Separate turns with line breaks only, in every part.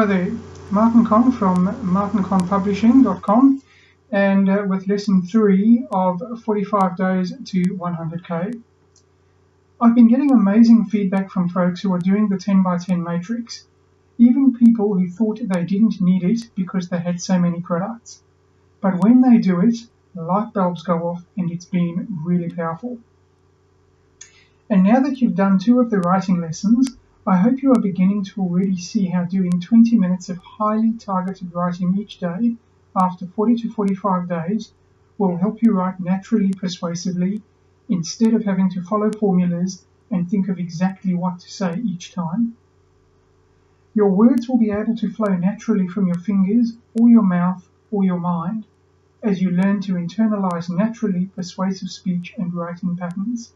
there, Martin Cohn from martincohnpublishing.com and with lesson 3 of 45 days to 100k. I've been getting amazing feedback from folks who are doing the 10 by 10 matrix, even people who thought they didn't need it because they had so many products. But when they do it, light bulbs go off and it's been really powerful. And now that you've done 2 of the writing lessons, I hope you are beginning to already see how doing 20 minutes of highly targeted writing each day after 40 to 45 days will help you write naturally, persuasively, instead of having to follow formulas and think of exactly what to say each time. Your words will be able to flow naturally from your fingers or your mouth or your mind as you learn to internalize naturally persuasive speech and writing patterns.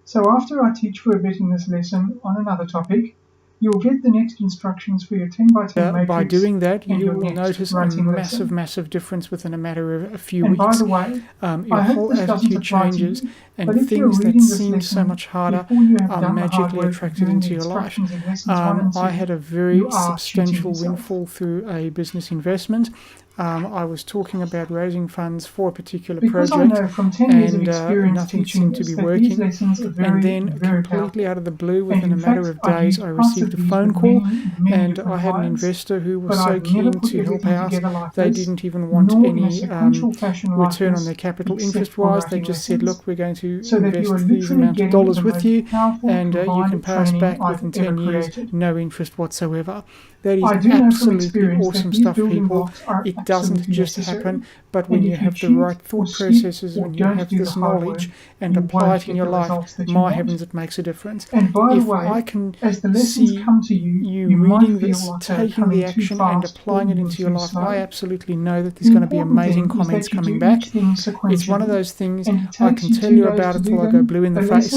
So after I teach for a bit in this lesson on another topic, you'll get the next instructions for your 10 by 10 matrix.
By doing that, you will notice a
lesson.
massive difference within a matter of a few
and
weeks.
By the way,
your whole attitude changes, and things that seemed so much harder are magically attracted into your life. I had a very substantial windfall through a business investment. I was talking about raising funds for a particular project, and nothing seemed to be working. And then, completely out of the blue, within a matter of days, I received a phone call, and I had an investor who was so keen to help out. They didn't even want any return on their capital interest-wise. They just said, look, we're going to invest these amount of dollars with you, and you can pay us back within 10 years, no interest whatsoever. That is absolutely awesome stuff, people. It doesn't just happen, but when you have the right thought processes, when you have this knowledge and apply it in your life, my heavens, it makes a difference. If I can see you reading this, taking the action and applying it into your life, I absolutely know that there's going to be amazing comments coming back. It's one of those things, I can tell you about it till I go blue in the face.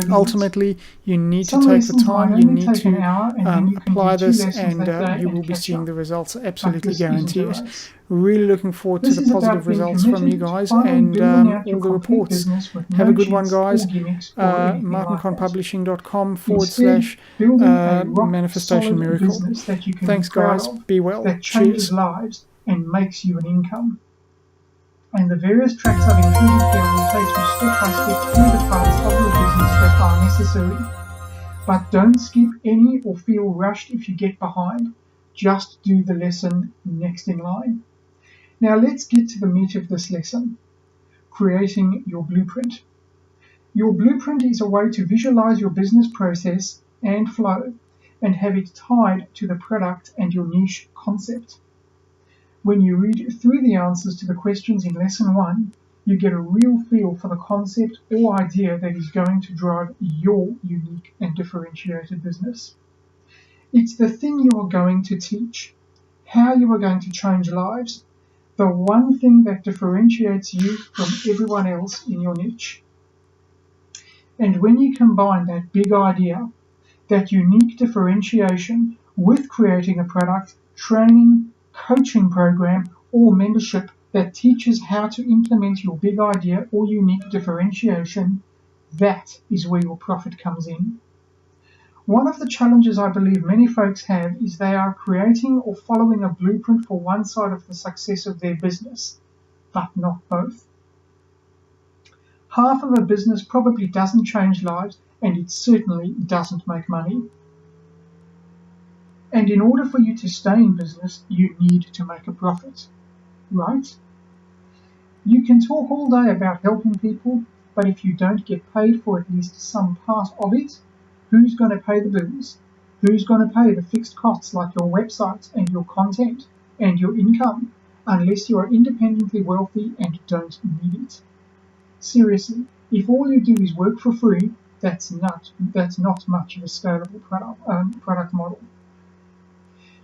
Ultimately, you need to take the time, you need to apply this, and you will be seeing the results, absolutely guarantee it. Really looking forward to the positive results from you guys and all the reports. Have a good one, guys. martincohnpublishing.com/manifestation miracle. Thanks, guys. Be well. Cheers.
Lives and makes you an income. And the various tracks I've included here will take you step by step through the parts of your business that are necessary. But don't skip any or feel rushed if you get behind. Just do the lesson next in line. Now let's get to the meat of this lesson, creating your blueprint. Your blueprint is a way to visualize your business process and flow and have it tied to the product and your niche concept. When you read through the answers to the questions in Lesson 1, you get a real feel for the concept or idea that is going to drive your unique and differentiated business. It's the thing you are going to teach, how you are going to change lives, the one thing that differentiates you from everyone else in your niche. And when you combine that big idea, that unique differentiation, with creating a product, training, coaching program or membership that teaches how to implement your big idea or unique differentiation, that is where your profit comes in. One of the challenges I believe many folks have is they are creating or following a blueprint for one side of the success of their business, but not both. Half of a business probably doesn't change lives, and it certainly doesn't make money. And in order for you to stay in business, you need to make a profit, right? You can talk all day about helping people, but if you don't get paid for at least some part of it, who's going to pay the bills? Who's going to pay the fixed costs like your website and your content and your income, unless you are independently wealthy and don't need it? Seriously, if all you do is work for free, that's not much of a scalable product model.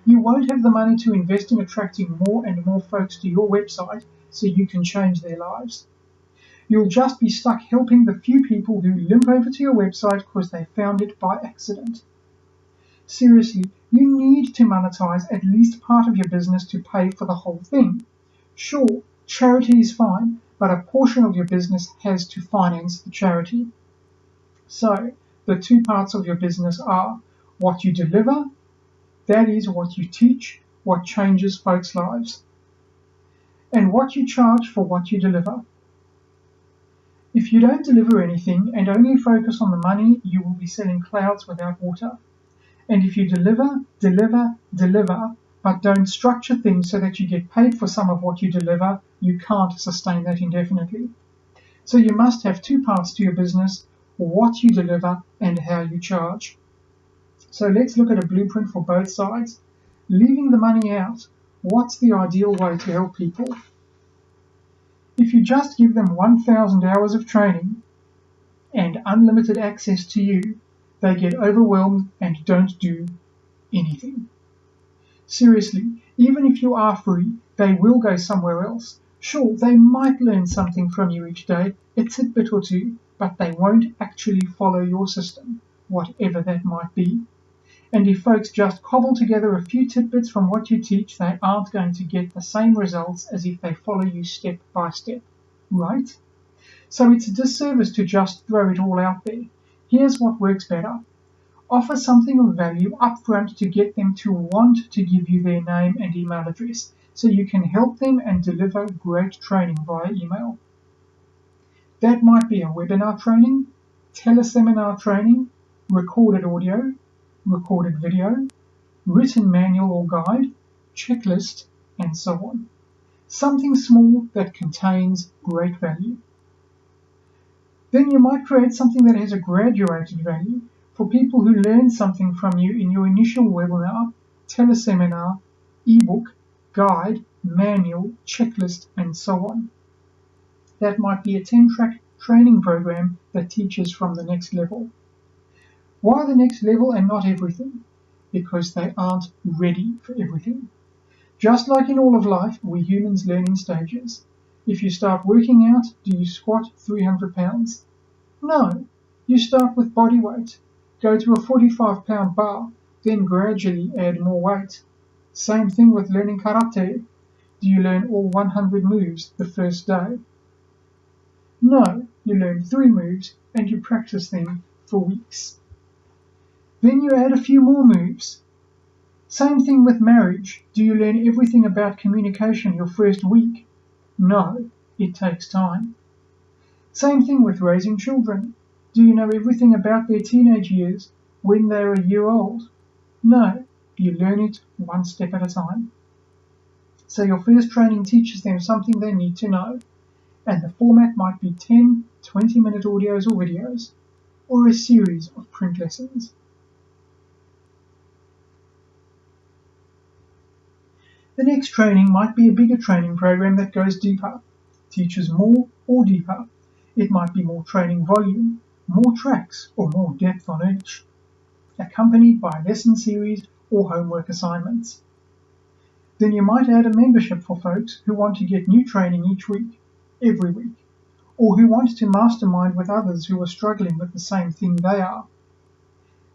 You won't have the money to invest in attracting more and more folks to your website so you can change their lives. You'll just be stuck helping the few people who limp over to your website because they found it by accident. Seriously, you need to monetize at least part of your business to pay for the whole thing. Sure, charity is fine, but a portion of your business has to finance the charity. So, the 2 parts of your business are what you deliver, That is what you teach, what changes folks' lives, and what you charge for what you deliver. If you don't deliver anything and only focus on the money, you will be selling clouds without water. And if you deliver, but don't structure things so that you get paid for some of what you deliver, you can't sustain that indefinitely. So you must have two parts to your business: what you deliver and how you charge. So let's look at a blueprint for both sides. Leaving the money out, what's the ideal way to help people? If you just give them 1,000 hours of training and unlimited access to you, they get overwhelmed and don't do anything. Seriously, even if you are free, they will go somewhere else. Sure, they might learn something from you each day, a tidbit or two, but they won't actually follow your system, whatever that might be. And if folks just cobble together a few tidbits from what you teach, they aren't going to get the same results as if they follow you step by step, right? So it's a disservice to just throw it all out there. Here's what works better. Offer something of value upfront to get them to want to give you their name and email address, so you can help them and deliver great training via email. That might be a webinar training, teleseminar training, recorded audio, recorded video, written manual or guide, checklist, and so on. Something small that contains great value. Then you might create something that has a graduated value for people who learn something from you in your initial webinar, teleseminar, ebook, guide, manual, checklist, and so on. That might be a 10-track training program that teaches from the next level. Why the next level and not everything? Because they aren't ready for everything. Just like in all of life, we humans learn in stages. If you start working out, do you squat 300 pounds? No. You start with body weight. Go to a 45-pound bar, then gradually add more weight. Same thing with learning karate. Do you learn all 100 moves the first day? No. You learn 3 moves and you practice them for weeks. Then you add a few more moves. Same thing with marriage. Do you learn everything about communication your first week? No, it takes time. Same thing with raising children. Do you know everything about their teenage years when they're a year old? No, you learn it one step at a time. So your first training teaches them something they need to know, and the format might be 10, 20-minute audios or videos, or a series of print lessons. The next training might be a bigger training program that goes deeper, teaches more or deeper. It might be more training volume, more tracks, or more depth on each, accompanied by a lesson series or homework assignments. Then you might add a membership for folks who want to get new training each week, every week, or who want to mastermind with others who are struggling with the same thing they are.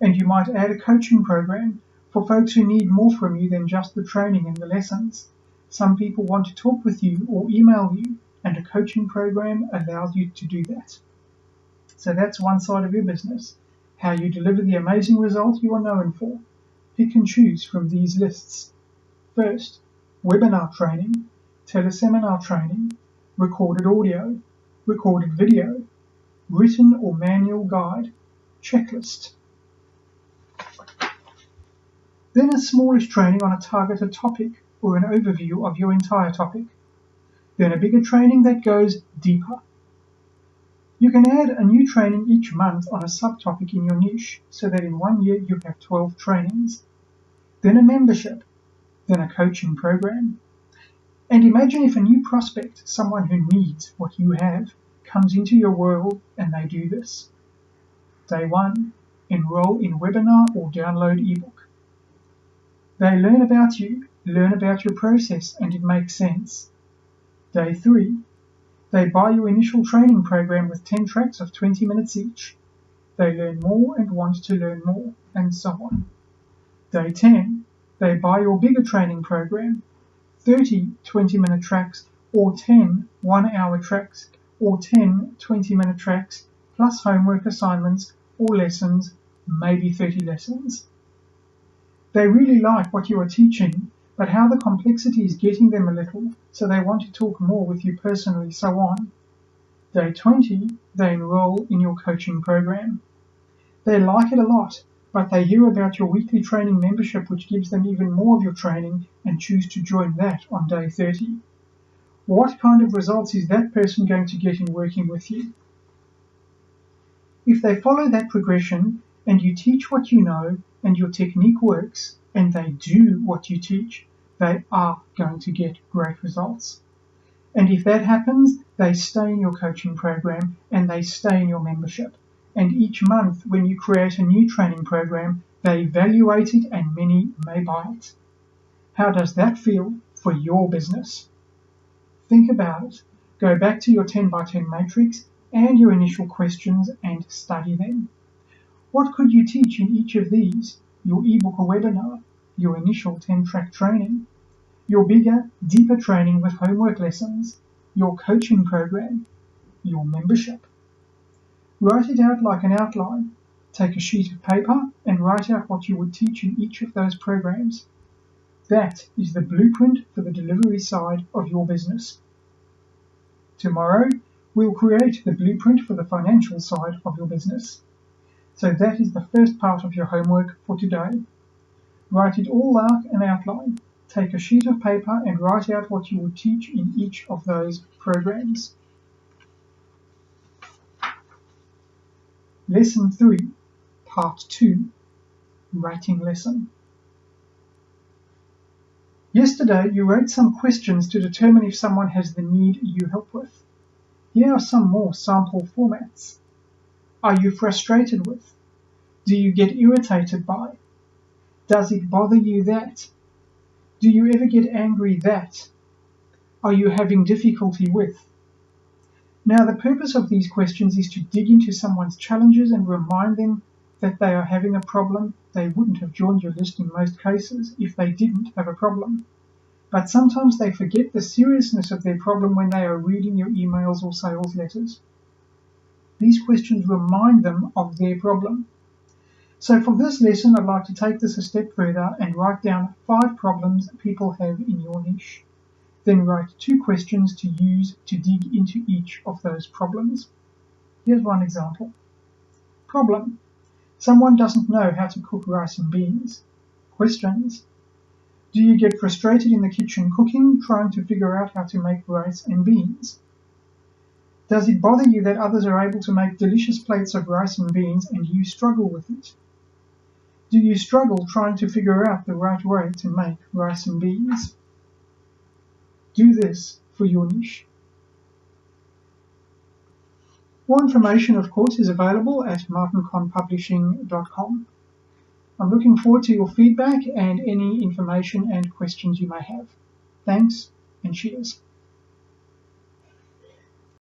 And you might add a coaching program for folks who need more from you than just the training and the lessons. Some people want to talk with you or email you, and a coaching program allows you to do that. So that's one side of your business, how you deliver the amazing result you are known for. Pick and choose from these lists. First, webinar training, teleseminar training, recorded audio, recorded video, written or manual guide, checklist. Then a smallish training on a targeted topic or an overview of your entire topic. Then a bigger training that goes deeper. You can add a new training each month on a subtopic in your niche, so that in 1 year you have 12 trainings. Then a membership. Then a coaching program. And imagine if a new prospect, someone who needs what you have, comes into your world and they do this. Day 1, enroll in webinar or download ebook. They learn about you, learn about your process, and it makes sense. Day 3, they buy your initial training program with 10 tracks of 20 minutes each. They learn more and want to learn more, and so on. Day 10, they buy your bigger training program, 30 20-minute tracks, or 10 1-hour tracks, or 10 20-minute tracks, plus homework assignments or lessons, maybe 30 lessons. They really like what you are teaching, but how the complexity is getting them a little, so they want to talk more with you personally, so on. Day 20, they enroll in your coaching program. They like it a lot, but they hear about your weekly training membership, which gives them even more of your training, and choose to join that on day 30. What kind of results is that person going to get in working with you? If they follow that progression, and you teach what you know, and your technique works, and they do what you teach, they are going to get great results. And if that happens, they stay in your coaching program and they stay in your membership. And each month, when you create a new training program, they evaluate it and many may buy it. How does that feel for your business? Think about it. Go back to your 10 by 10 matrix and your initial questions and study them. What could you teach in each of these? Your ebook or webinar, your initial 10-track training, your bigger, deeper training with homework lessons, your coaching program, your membership. Write it out like an outline. Take a sheet of paper and write out what you would teach in each of those programs. That is the blueprint for the delivery side of your business. Tomorrow, we'll create the blueprint for the financial side of your business. So that is the first part of your homework for today. Write it all out and outline. Take a sheet of paper and write out what you would teach in each of those programs. Lesson 3, Part 2, Writing Lesson. Yesterday, you wrote some questions to determine if someone has the need you help with. Here are some more sample formats. Are you frustrated with? Do you get irritated by? Does it bother you that? Do you ever get angry that? Are you having difficulty with? Now, the purpose of these questions is to dig into someone's challenges and remind them that they are having a problem. They wouldn't have joined your list in most cases if they didn't have a problem. But sometimes they forget the seriousness of their problem when they are reading your emails or sales letters. These questions remind them of their problem. So for this lesson, I'd like to take this a step further and write down 5 problems people have in your niche. Then write 2 questions to use to dig into each of those problems. Here's one example. Problem: someone doesn't know how to cook rice and beans. Questions: do you get frustrated in the kitchen cooking, trying to figure out how to make rice and beans? Does it bother you that others are able to make delicious plates of rice and beans and you struggle with it? Do you struggle trying to figure out the right way to make rice and beans? Do this for your niche. More information, of course, is available at martinconpublishing.com. I'm looking forward to your feedback and any information and questions you may have. Thanks and cheers.